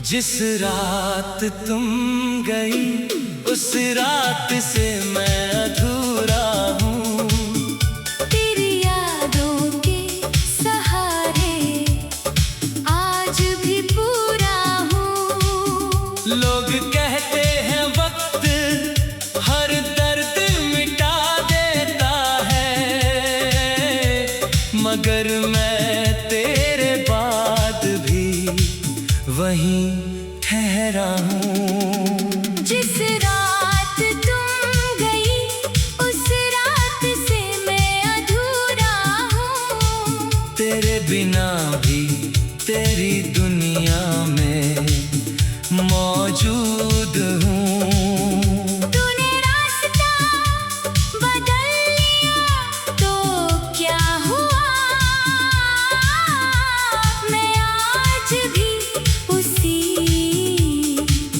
जिस रात तुम गई उस रात से मैं अधूरा हूँ। तेरी यादों के सहारे आज भी पूरा हूँ। लोग कहते हैं वक्त हर दर्द मिटा देता है, मगर मैं तेरे बाद भी वहीं ठहरा हूँ। जिस रात तुम गई उस रात से मैं अधूरा हूँ। तेरे बिना भी तेरी दुनिया में मौजूद हूँ। तूने रास्ता बदल लिया तो क्या हुआ, मैं आज भी उसी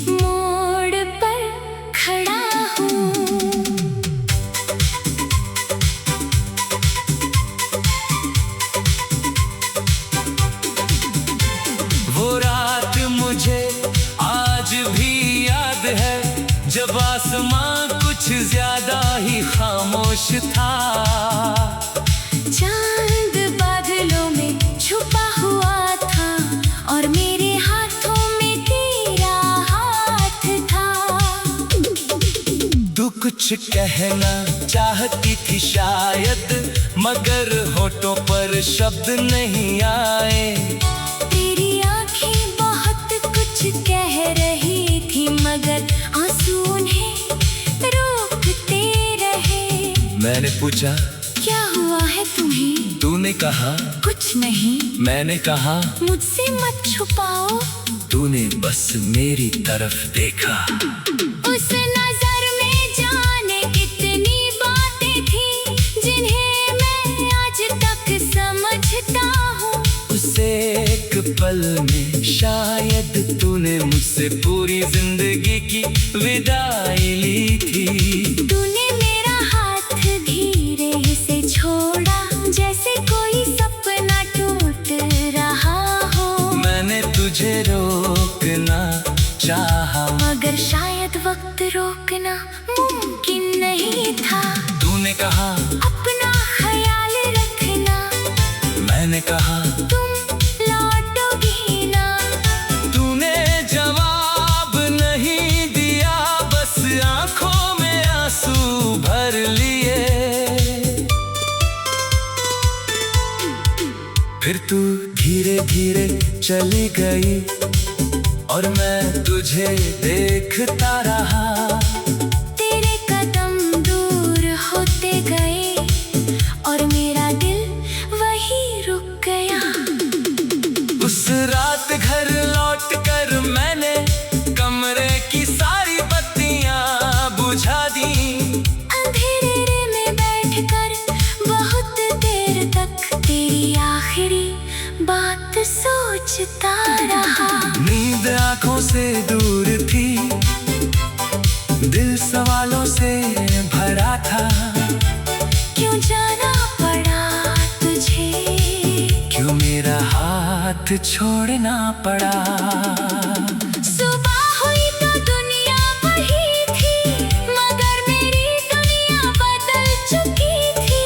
मोड़ पर खड़ा हूँ। वो रात मुझे आज भी याद है, जब आसमां कुछ ज्यादा ही खामोश था। चांद बादलों में छुपा हुआ था और मेरे हाथों में तेरा हाथ था। तू कुछ कहना चाहती थी शायद, मगर होठों पर शब्द नहीं आए। तेरी आंखें बहुत कुछ कह रही थी मगर आंसू उन्हें रोकते रहे। मैंने पूछा क्या हुआ है तुम्हें? तूने कहा कुछ नहीं। मैंने कहा मुझसे मत छुपाओ। तूने बस मेरी तरफ देखा। उस नजर में जाने कितनी बातें थी जिन्हें मैं आज तक समझता हूँ। उस एक पल में शायद तूने मुझसे पूरी जिंदगी की विदाई ली थी। तूने मेरा हाथ धीरे से छोड़ा जैसे कोई सपना टूट रहा हो। मैंने तुझे रोकना चाहा, मगर शायद वक्त रोकना मुमकिन नहीं था। तूने कहा अपना ख्याल रखना, मैंने कहा तुम लौटोगी ना। तूने जवाब नहीं दिया, बस आंखों में आंसू भर लिए। फिर तू धीरे धीरे चली गई और मैं तुझे देखता रहा। तेरे कदम दूर होते गए और मेरा दिल वहीं रुक गया। उस रात घर लौट कर मैंने कमरे की सारी बत्तियां बुझा दी। अंधेरे में बैठकर बहुत देर तक तेरी आखिरी बात सोचता रहा। नींद आंखों से दूर थी, दिल सवालों से भरा था। क्यों जाना पड़ा तुझे, क्यों मेरा हाथ छोड़ना पड़ा। सुबह हुई तो दुनिया वही थी मगर मेरी दुनिया बदल चुकी थी।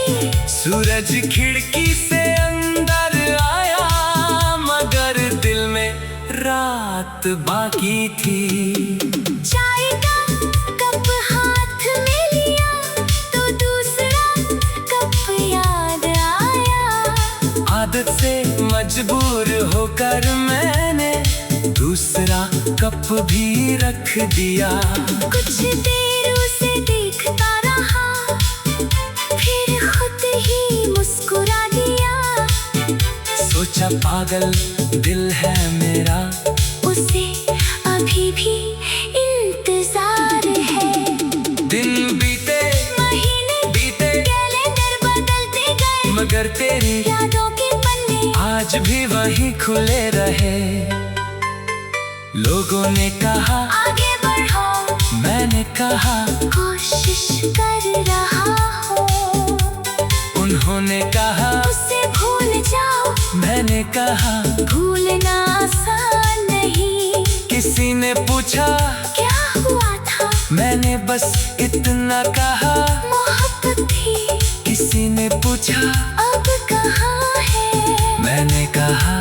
सूरज खिड़की से अंदर आया, मगर दिल में रात बाकी थी। चाय का कप हाथ में लिया तो दूसरा कप याद आया। आदत से मजबूर होकर मैंने दूसरा कप भी रख दिया। कुछ देर उसे देखता रहा, फिर खुद ही मुस्कुरा दिया। सोचा पागल दिल है मेरा, उसे अभी भी इंतजार है। दिन बीते महीने बीते कैलेंडर बदलते गए मगर तेरी यादों के पन्ने आज भी वही खुले रहे। लोगों ने कहा आगे बढ़ो, मैंने कहा कोशिश कर रहा हूँ। उन्होंने कहा उसे भूल जाओ, मैंने कहा भूलना आसान नहीं। कि पूछा क्या हुआ था? मैंने बस इतना कहा, मोहब्बत थी। किसी ने पूछा अब कहाँ है? मैंने कहा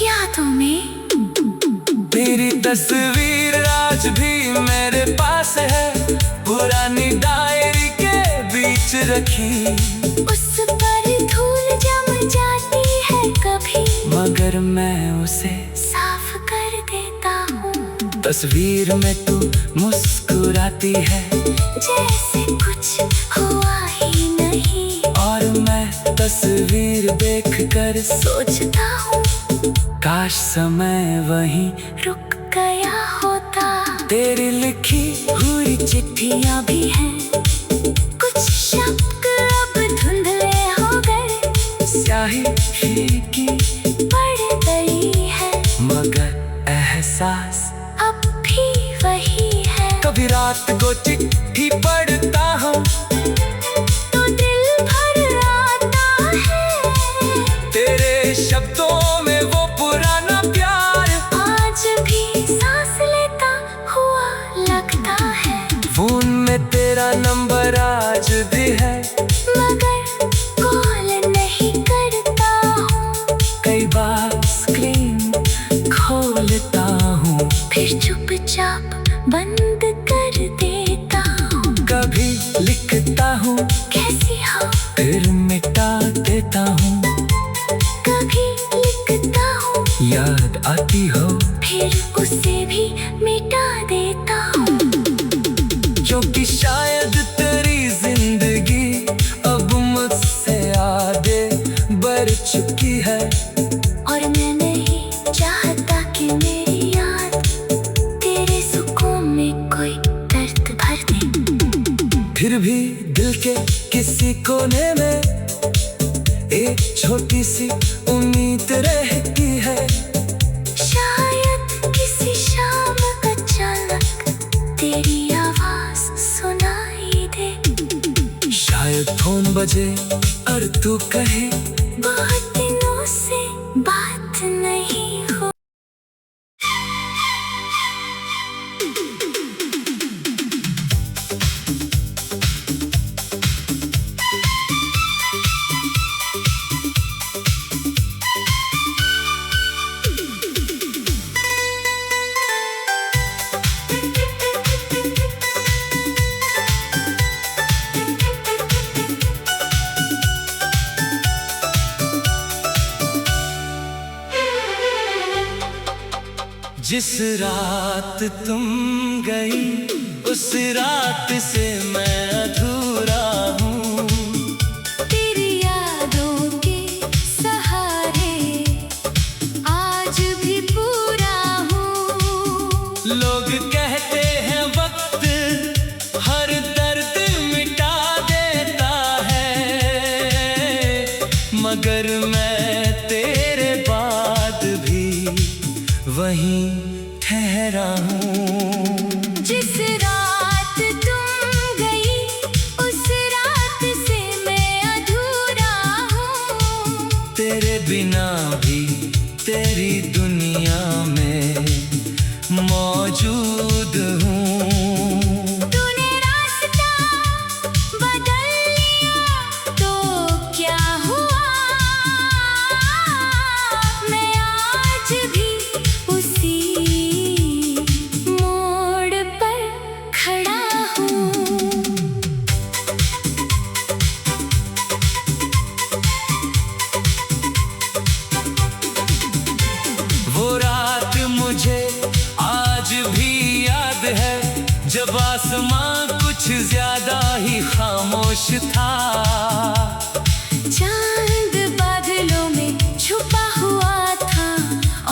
यादों में। तेरी तस्वीर आज भी मेरे पास है, पुरानी डायरी के बीच रखी। उस पर धूल जम जाती है कभी, मगर मैं उसे साफ कर देता हूँ। तस्वीर में तू मुस्कुराती है, जैसे कुछ हुआ ही नहीं। और मैं तस्वीर देखकर सोचता हूँ काश समय वहीं रुक गया होता। तेरी लिखी हुई चिट्ठियाँ भी हैं, कुछ शब्द अब धुंधले हो गए। स्याही फीकी पड़ गई है, मगर एहसास अब भी वही है। कभी रात को चिट्ठी पढ़ता हूँ तो दिल भर आता है, तेरे शब्दों में वो पुराना प्यार। आज भी सांस लेता हुआ लगता है। फोन में तेरा नंबर आज भी है, मगर कॉल नहीं करता हूँ। कई बार स्क्रीन खोलता हूँ, फिर चुपचाप बंद कर देता हूँ। कभी लिखता हूँ कैसी हो? फिर मिटा देता हूँ। कभी लिखता हूँ, याद आती हो फिर उसे भी मिटा देता हूँ। क्योंकि शायद तेरी जिंदगी अब मुझसे आगे बढ़ चुकी है, और मैं नहीं चाहता कि मेरी याद तेरे सुकून में कोई दर्द भर दे। फिर भी दिल के किसी कोने में एक छोटी सी उम्मीद रहती है। शायद किसी शाम अचानक तेरी आवाज सुनाई दे। शायद फोन बजे और तू कहे बहुत दिनों से बात नहीं हो। जिस रात तुम गई उस रात से मैं अधूरा हूँ। तेरी यादों के सहारे आज भी पूरा हूँ। लोग कहते हैं वक्त हर दर्द मिटा देता है, मगर मैं तेरे बाद भी वहीं ठहरा हूँ। जिस रात तुम गई उस रात से मैं अधूरा हूँ। तेरे बिना भी तेरी दुनिया में मौजूद हूँ। तूने रास्ता बदल लिया तो क्या हुआ? मैं आज भी उसी मोड़ पर खड़ा हूँ। वो रात मुझे आज भी याद है, जब आसमां कुछ ज्यादा ही खामोश था। चांद बादलों में छुपा हुआ था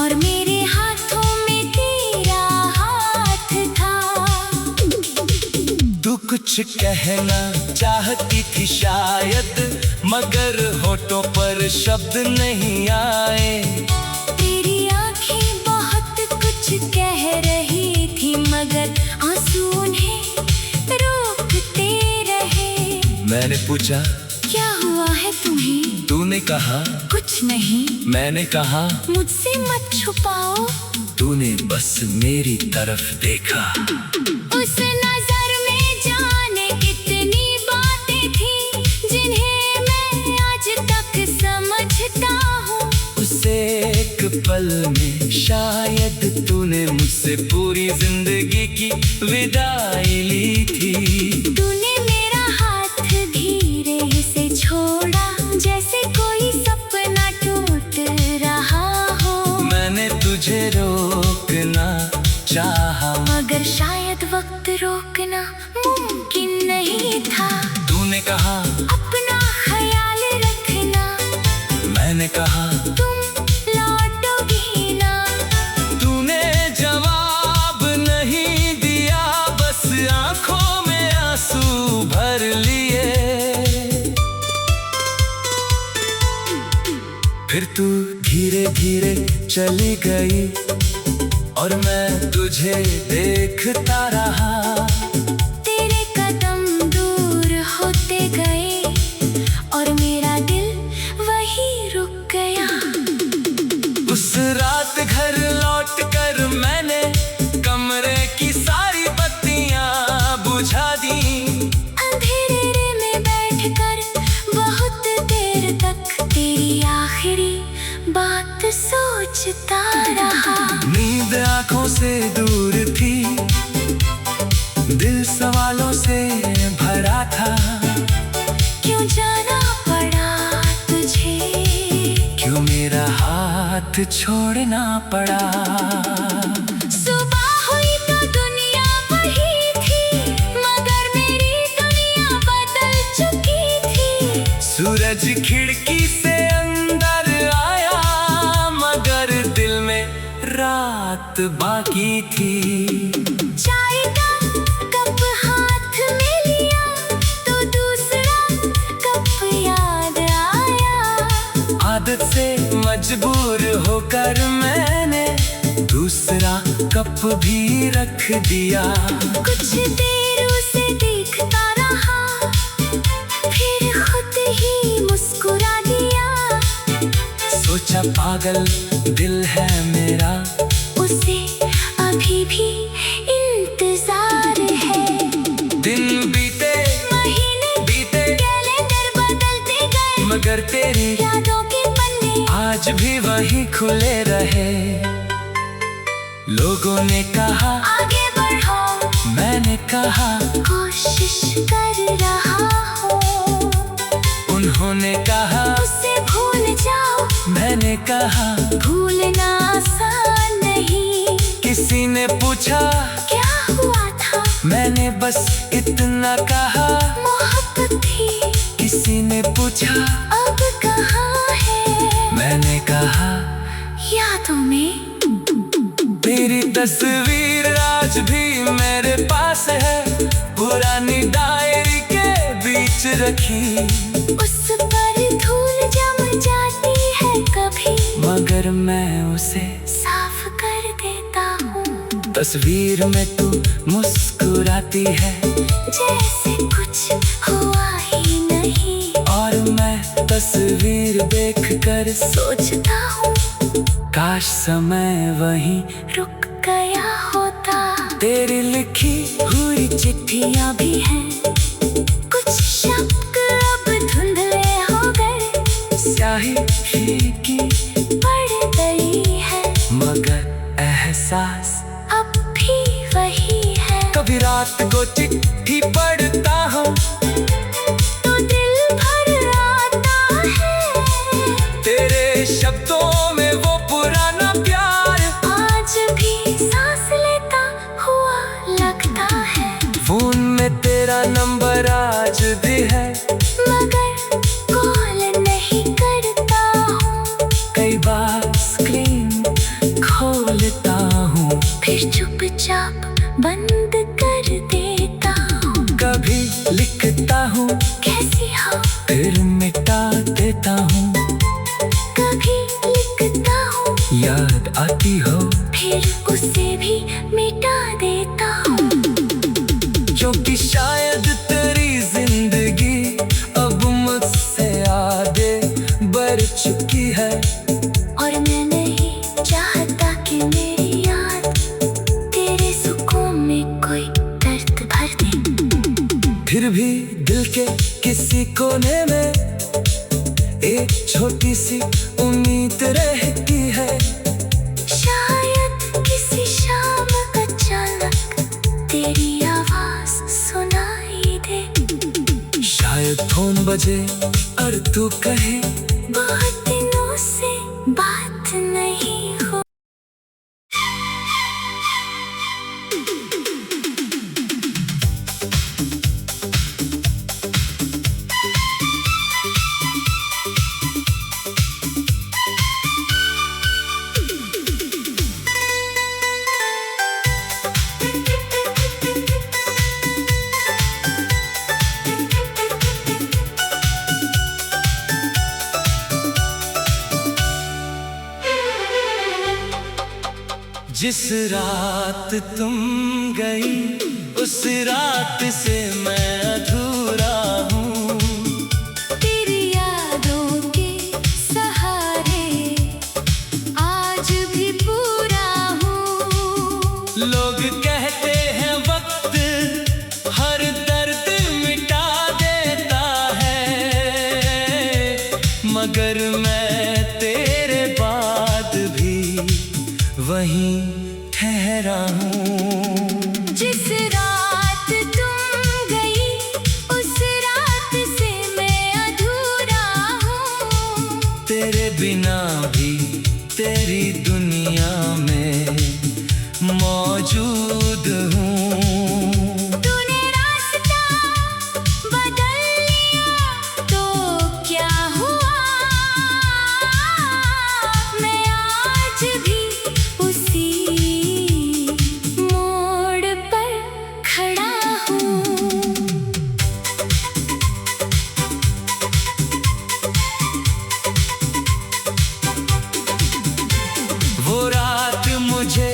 और मेरे हाथों में तेरा हाथ था। तू कुछ कहना चाहती थी शायद, मगर होठों पर शब्द नहीं आए। तेरी आंखें बहुत कुछ कह रही थी, मगर आंसू उन्हें रोकते रहे। मैंने पूछा क्या हुआ है तुम्हें? तूने कहा कुछ नहीं। मैंने कहा मुझसे मत छुपाओ। तू तूने बस मेरी तरफ देखा। उस नजर में जाने कितनी बातें थी जिन्हें मैं आज तक समझता हूँ। उस एक पल में शायद तूने मुझसे पूरी जिंदगी की विदाई ली थी। तूने मेरा हाथ धीरे से छोड़ा जैसे कोई सपना टूट रहा हो। मैंने तुझे रोकना चाहा, मगर शायद वक्त रोकना मुमकिन नहीं था। तूने कहा अपना ख्याल रखना, मैंने कहा तुम लौटोगी ना। तूने जवाब नहीं दिया, बस आंखों में आंसू भर लिए। फिर तू धीरे धीरे चली गई और मैं तुझे देखता रहा। तेरे कदम दूर होते गए और मेरा दिल वही रुक गया। उस रात घर लौट कर मैंने कमरे की सारी बत्तियां बुझा दी। अंधेरे में बैठकर बहुत देर तक तेरी आखिरी बात सोचता रहा। नींद आंखों से दूर थी, दिल सवालों से भरा था। क्यों जाना पड़ा तुझे, क्यों मेरा हाथ छोड़ना पड़ा। सुबह हुई तो दुनिया वही थी मगर मेरी दुनिया बदल चुकी थी। सूरज खिड़की से अंदर आया मगर दिल में रात बाकी थी। चाय का कप हाथ में लिया तो दूसरा कप याद आया। आदत से मजबूर होकर मैंने दूसरा कप भी रख दिया। कुछ देर उसे देखता रहा फिर खुद ही मुस्कुरा दिया। सोचा पागल दिल है मेरा, उसे अभी भी इंतजार है। दिन बीते महीने बीते कैलेंडर बदलते गए मगर तेरी यादों के पन्ने आज भी वही खुले रहे। लोगों ने कहा आगे बढ़ो, मैंने कहा कोशिश कर रहा हूँ। उन्होंने कहा उसे भूल जाओ, मैंने कहा भूलना आसान नहीं। किसी ने पूछा क्या हुआ था, मैंने बस इतना कहा मोहब्बत थी। किसी ने पूछा अब कहाँ है, मैंने कहा यादों में। तेरी तस्वीर आज भी मेरे पास है, पुरानी डायरी के बीच रखी। उस पर धूल जम जाती है कभी मगर मैं उसे साफ कर देता हूँ। तस्वीर में तू मुस्कुराती है जैसे कुछ हुआ ही नहीं। और मैं तस्वीर देखकर सोचता हूँ काश समय वहीं रुक गया होता। तेरी लिखी हुई चिट्ठियाँ भी हैं, कुछ शब्द अब धुंधले हो गए। स्याही फीकी पड़ गई है मगर एहसास अब भी वही है। कभी रात को चिट्ठी पढ़ता हूँ तो दिल भर आता है, तेरे शब्दों में वो पुराना प्यार आज भी सांस लेता हुआ लगता है। फोन में तेरा नंबर आज भी है मगर कॉल नहीं करता हूँ। कई बार स्क्रीन खोलता हूँ फिर चुपचाप बंद कर देता हूँ। कभी लिखता हूँ कैसी हो, फिर मिटा देता हूँ। कभी लिखता हूँ याद आती हो फिर उसे भी मिटा देता हूँ। क्योंकि शायद तेरी जिंदगी अब मुझसे आगे बढ़ चुकी है और मैं नहीं चाहता कि मेरी याद छोटी सी उम्मीद रहती है। शायद किसी शाम अचानक तेरी आवाज सुनाई दे। शायद फोन बजे और तू कहे बहुत दिनों से बात नहीं हो। जिस रात तुम गई उस रात से मैं अधूरा हूँ। तेरी यादों के सहारे आज भी पूरा हूँ। लोग कहते हैं वक्त हर दर्द मिटा देता है, मगर मैं तेरे बाद भी वहीं ठहरा हूँ। जिस रात तुम गई उस रात से मैं अधूरा हूँ। तेरे बिना भी तेरी दुनिया में मौजूद हूँ। तूने रास्ता बदल लिया तो क्या हुआ, मैं आज भी उसी मोड़ पर खड़ा हूँ। वो रात मुझे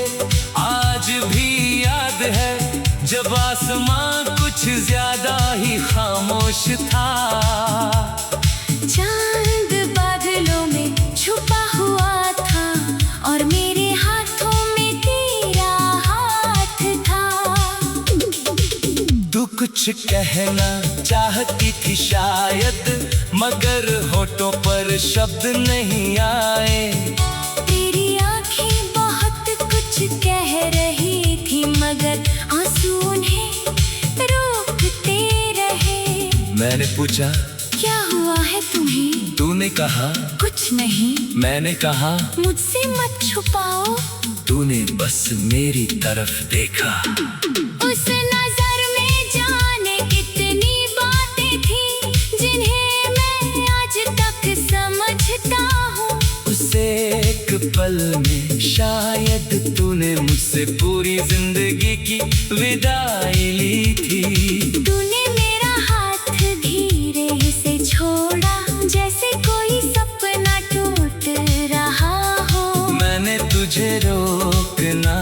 आज भी याद है, जब आसमां कुछ ज्यादा ही खामोश था। चांद बादलों में छुपा हुआ था और मेरे हाथों में तेरा हाथ था। तू कुछ कहना चाहती थी शायद, मगर होठों पर शब्द नहीं आए। तेरी आंखें बहुत कुछ कह रही थी मगर आंसू उन्हें रोकते रहे। मैंने पूछा क्या हुआ है तुम्हें? तूने कहा कुछ नहीं। मैंने कहा मुझसे मत छुपाओ। तूने बस मेरी तरफ देखा। उस नजर में जाने कितनी बातें थी जिन्हें मैं आज तक समझता हूँ। उस एक पल में शायद तूने मुझसे पूरी जिंदगी की विदाई ली थी। तूने मेरा हाथ धीरे से छोड़ा जैसे कोई सपना टूट रहा हो। मैंने तुझे रोकना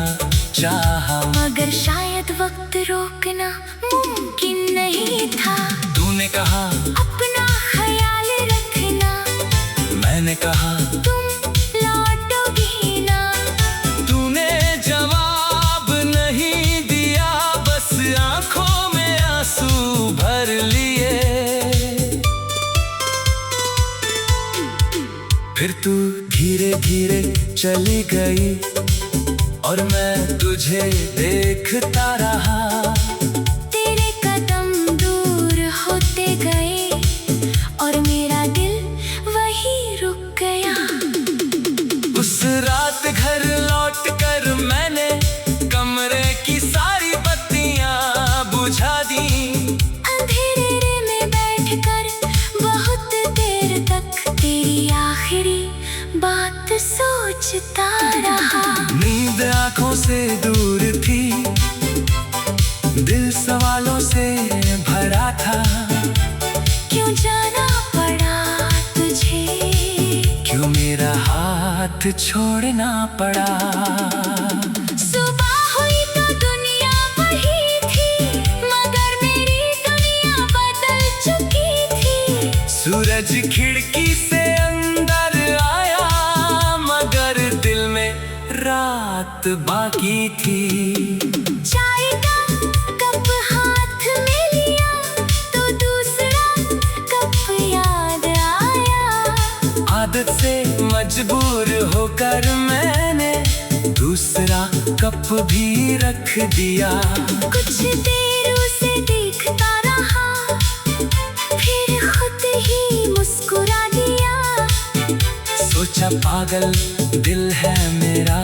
चाहा, मगर शायद वक्त रोकना मुमकिन नहीं था। तूने कहा अपना ख्याल रखना। मैंने कहा तुम लौटोगी ना। तूने जवाब नहीं दिया, बस आंखों में आंसू भर लिए। फिर तू धीरे धीरे चली गई और मैं तुझे देखता रहा। तेरे कदम दूर होते गए और मेरा दिल वहीं रुक गया। उस रात घर लौट कर मैंने कमरे की सारी बत्तियां बुझा दी। अंधेरे में बैठकर बहुत देर तक तेरी आखिरी बात सोचता रहा। नींद आंखों से दूर थी, दिल सवालों से भरा था। क्यों जाना पड़ा तुझे? क्यों मेरा हाथ छोड़ना पड़ा? सुबह हुई तो दुनिया वही थी मगर मेरी दुनिया बदल चुकी थी। सूरज खिड़की से अंदर आया मगर दिल में रात बाकी थी। चाय का कप हाथ में लिया तो दूसरा कप याद आया। से मजबूर होकर मैंने दूसरा कप भी रख दिया। कुछ देर उसे देखता रहा, फिर खुद ही मुस्कुरा दिया। सोचा पागल दिल है मेरा,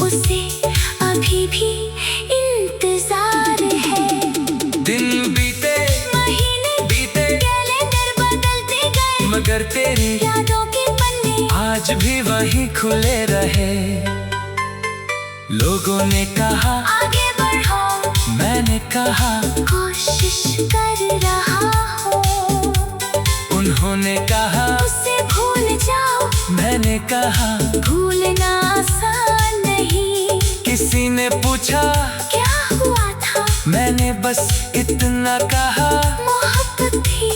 उसे अभी भी इंतजार है। दिन बीते, महीने बीते, कैलेंडर बदलते गए, मगर तेरी यादों के पन्ने आज भी वही खुले रहे। लोगों ने कहा आगे बढ़ो, मैंने कहा कोशिश कर रहा हूँ। उन्होंने कहा उसे भूल जाओ, मैंने कहा भूलना आसान नहीं। किसी ने पूछा क्या हुआ था, मैंने बस इतना कहा मोहब्बत थी।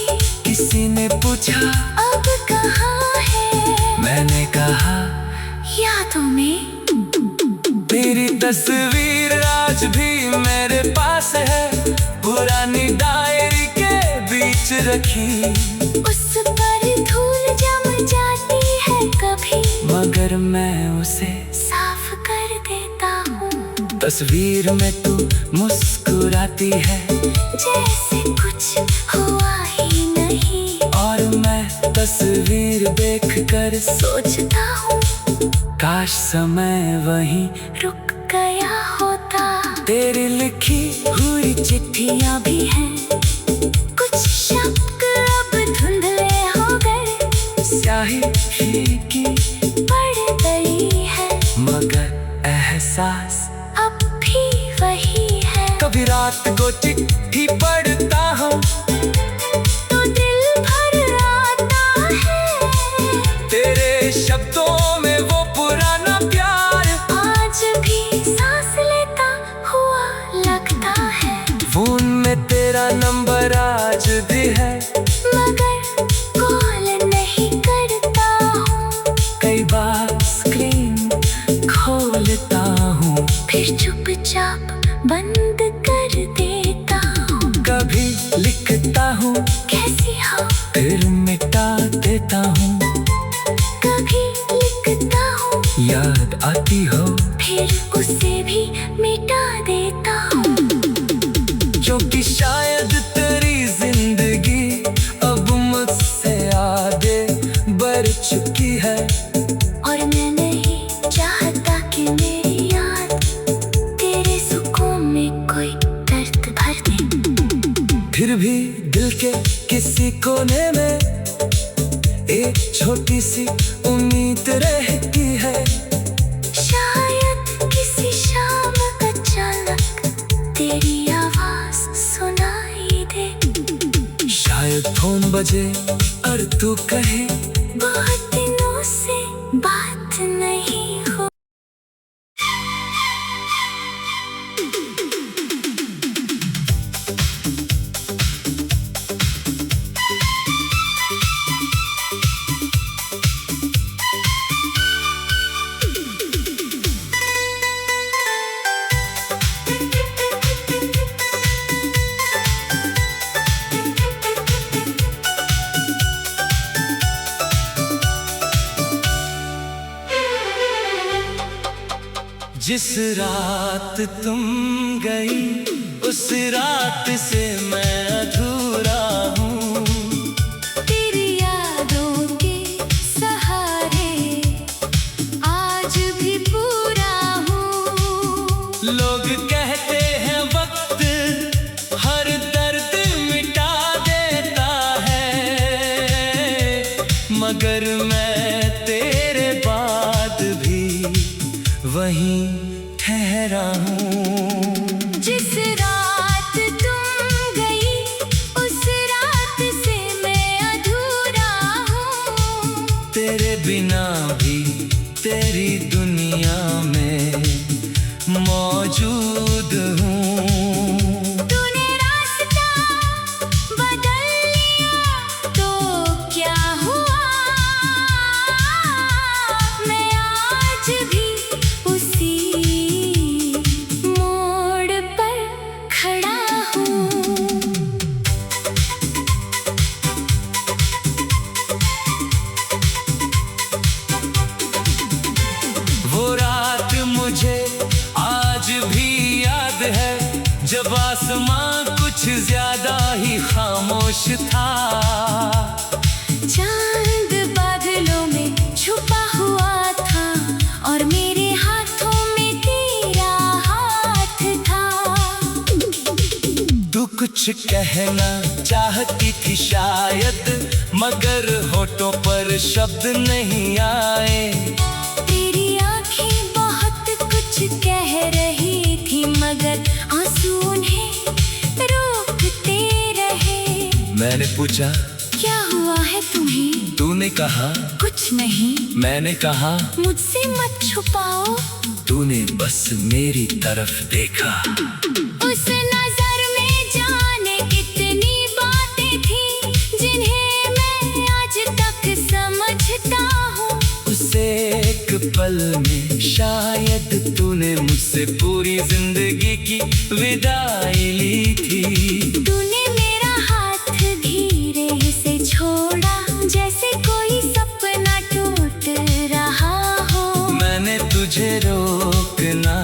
किसी ने पूछा अब कहाँ है, मैंने कहा यादों में। तेरी तस्वीर आज भी मेरे पास है, पुरानी डायरी के बीच रखी। उस पर धूल जम जाती है कभी, मगर मैं उसे साफ कर देता हूँ। तस्वीर में तू मुस्कुराती है, जैसे कुछ हुआ ही नहीं। और मैं तस्वीर देखकर सोचता हूँ काश समय वहीं रुक गया होता। तेरी लिखी हुई चिट्ठियाँ भी हैं, कुछ शब्द अब धुंधले हो गए। स्याही फीकी पड़ गई है, मगर एहसास अब भी वही है। कभी रात को चिट्ठी पढ़ता हूँ तो दिल भर आता है, तेरे शब्दों में वो पुराना प्यार आज भी सांस लेता हुआ लगता है। फोन में तेरा नंबर आज भी है, मगर कॉल नहीं करता हूँ। कई बार स्क्रीन खोलता हूँ, फिर चुपचाप बंद कर देता हूँ। कभी लिखता हूँ कैसी हो, फिर मिटा देता हूँ। कभी लिखता हूँ, याद आती हो फिर उसे भी मिटा देता हूँ। जो कि शायद तेरी जिंदगी अब मुझसे आगे बढ़ चुकी है। और मैं नहीं चाहता कि मेरी याद तेरे सुकून में कोई दर्द भर दे। फिर भी दिल के किसी कोने में एक छोटी सी उम्मीद रहती है। शायद किसी शाम अचानक तेरी आवाज सुनाई दे। शायद फोन बजे और तू कहे बहुत दिनों से बात नहीं हो। जिस रात तुम गई उस रात से मैं अधूरा हूँ। तेरी यादों के सहारे आज भी पूरा हूँ। लोग कहते हैं वक्त हर दर्द मिटा देता है, मगर मैं तेरे बाद भी वहीं ठहरा हूँ। जिस रात तुम गई उस रात से मैं अधूरा हूँ। तेरे बिना भी तेरी दुनिया में मौजूद हूँ। तूने रास्ता बदल लिया तो क्या हुआ, मैं आज भी उसी मोड़ पर आसमां कुछ ज्यादा ही खामोश था। चांद बादलों में छुपा हुआ था और मेरे हाथों में तेरा हाथ था। तू कुछ कहना चाहती थी शायद, मगर होठों पर शब्द नहीं आए। तेरी आंखें बहुत कुछ कह रही थी मगर आंसू उन्हें रोकते रहे। मैंने पूछा क्या हुआ है तुम्हें? तूने कहा कुछ नहीं। मैंने कहा मुझसे मत छुपाओ। तूने बस मेरी तरफ देखा। उस नजर में जाने कितनी बातें थी जिन्हें मैं आज तक समझता हूँ। उस एक पल में शायद तूने मुझसे पूरी जिंदगी की विदाई ली थी। तूने मेरा हाथ धीरे से छोड़ा जैसे कोई सपना टूट रहा हो। मैंने तुझे रोकना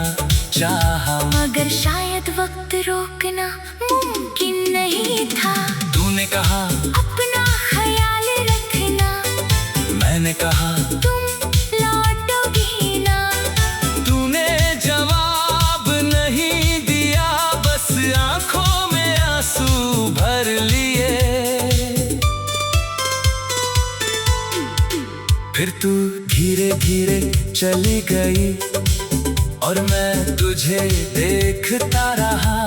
चाहा, मगर शायद वक्त रोकना मुमकिन नहीं था। तूने कहा अपना ख्याल रखना। मैंने कहा तुम लौटोगी ना। तूने जवाब नहीं दिया, बस आंखों में आंसू भर लिए। फिर तू धीरे धीरे चली गई और मैं तुझे देखता रहा।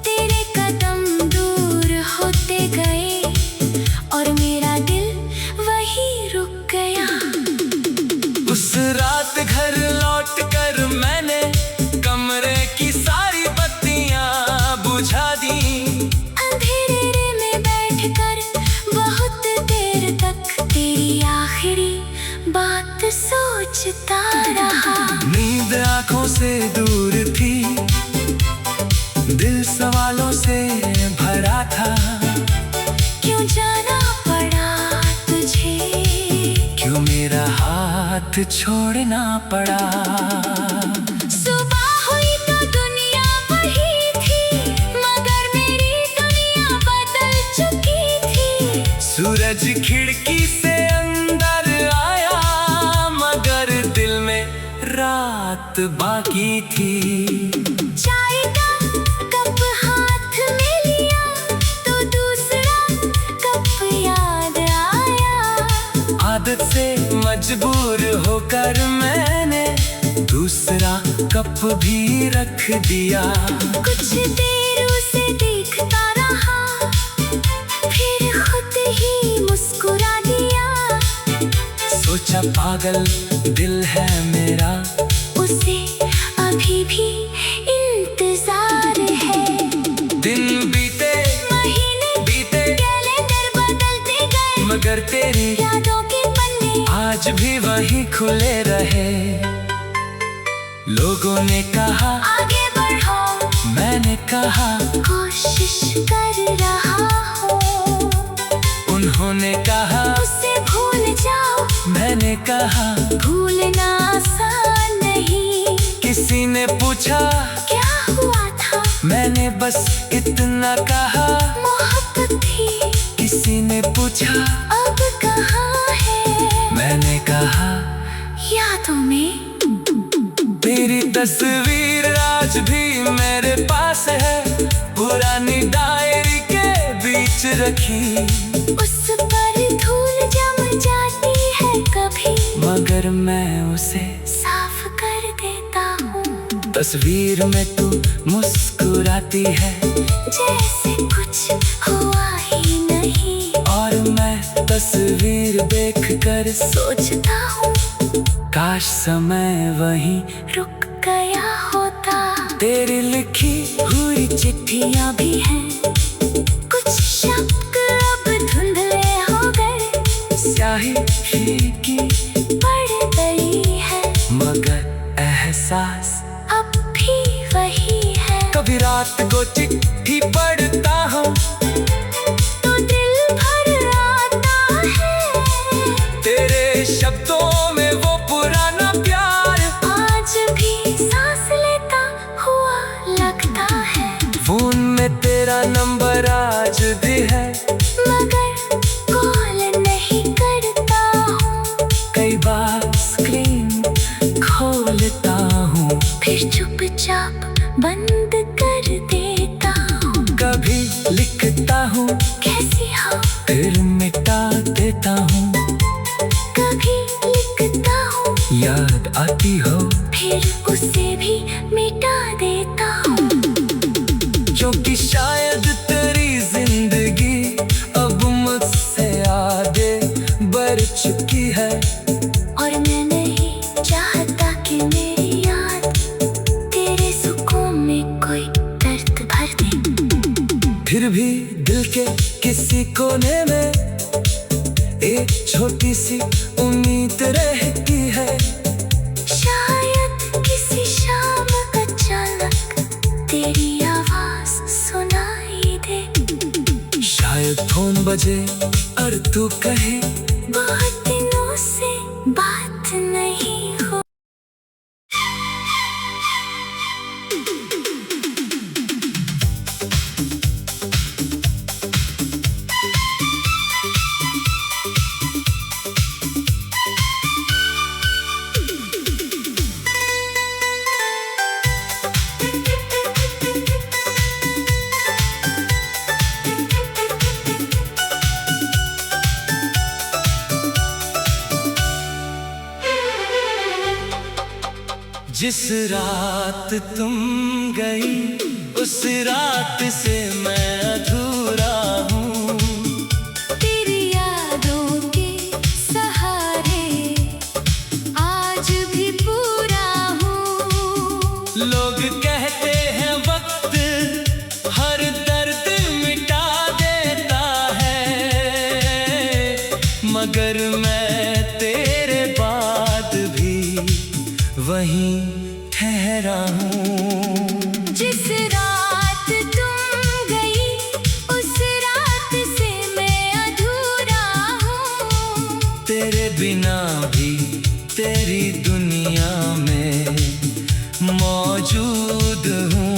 तेरे कदम दूर होते गए और मेरा दिल वही रुक गया। उस रात घर लौटकर मैंने कमरे की सारी बत्तियां बुझा दी। अंधेरे में बैठकर बहुत देर तक तेरी आखिरी बात सोचता रहा। नींद आंखों से दूर थी, दिल सवालों से भरा था। क्यों जाना पड़ा तुझे? क्यों मेरा हाथ छोड़ना पड़ा? सुबह हुई तो दुनिया वही थी मगर मेरी दुनिया बदल चुकी थी। सूरज खिड़की से अंदर आया मगर दिल में रात बाकी थी। चाय का कप हाथ में लिया तो दूसरा कप याद आया। आदत से मजबूर होकर मैंने दूसरा कप भी रख दिया। कुछ देर उसे देखता रहा फिर खुद ही मुस्कुरा दिया। सोचा पागल दिल है मेरा, उसे अभी भी इंतजार है। दिन बीते महीने बीते कैलेंडर बदलते गए मगर तेरी यादों के पन्ने आज भी वही खुले रहे। लोगों ने कहा आगे बढ़ो। मैंने कहा कोशिश कर रहा हूँ। उन्होंने कहा उसे भूल जाओ। मैंने कहा भूलना आसान नहीं। किसी ने पूछा क्या हुआ था? मैंने बस इतना कहा मोहब्बत थी। किसी ने पूछा अब कहाँ है? मैंने कहा यादों में। तेरी तस्वीर आज भी मेरे पास है, पुरानी डायरी के बीच रखी। उस पर धूल जम जाती है कभी मगर मैं उसे साफ कर देता हूँ। तस्वीर में तू मुस्कुराती है जैसे कुछ हुआ ही नहीं। और मैं तस्वीर देखकर सोचता हूँ काश समय वहीं रुक गया होता। तेरी लिखी हुई चिट्ठियाँ भी हैं कुछ शब्द अब धुंधले हो गए। स्याही फीकी पड़ गई है मगर एहसास अब भी वही है। कभी रात को चिट्ठी पढ़ता हूँ तो दिल भर आता है। तेरे शब्दों में वो पुराना प्यार आज भी सांस लेता हुआ लगता है। वो पर आज भी है, मगर कॉल नहीं करता हूँ। कई बार स्क्रीन खोलता हूँ, फिर चुपचाप बंद कर देता हूँ। कभी लिखता हूँ कैसी हो, फिर मिटा देता हूँ, कभी लिखता हूँ याद आती हो फिर उसे भी मिटा देता हूँ। क्योंकि शायद तेरी जिंदगी अब मुझसे आगे बढ़ चुकी है, और मैं नहीं चाहता कि मेरी याद तेरे सुकून में कोई दर्द भर दे। फिर भी दिल के किसी कोने में एक छोटी सी उम्मीद रहती है, शायद किसी शाम अचानक तेरी आवाज सुनाई दे। शायद फोन बजे और तू कहे बहुत दिनों से बात नहीं हो। जिस रात तुम गई उस रात से मैं अधूरा हूँ, तेरी यादों के सहारे आज भी पूरा हूँ। लोग कहते हैं वक्त हर दर्द मिटा देता है, मगर मैं तेरे बाद भी वहीं ठहरा हूँ। जिस रात तुम गई उस रात से मैं अधूरा हूँ, तेरे बिना भी तेरी दुनिया में मौजूद हूँ।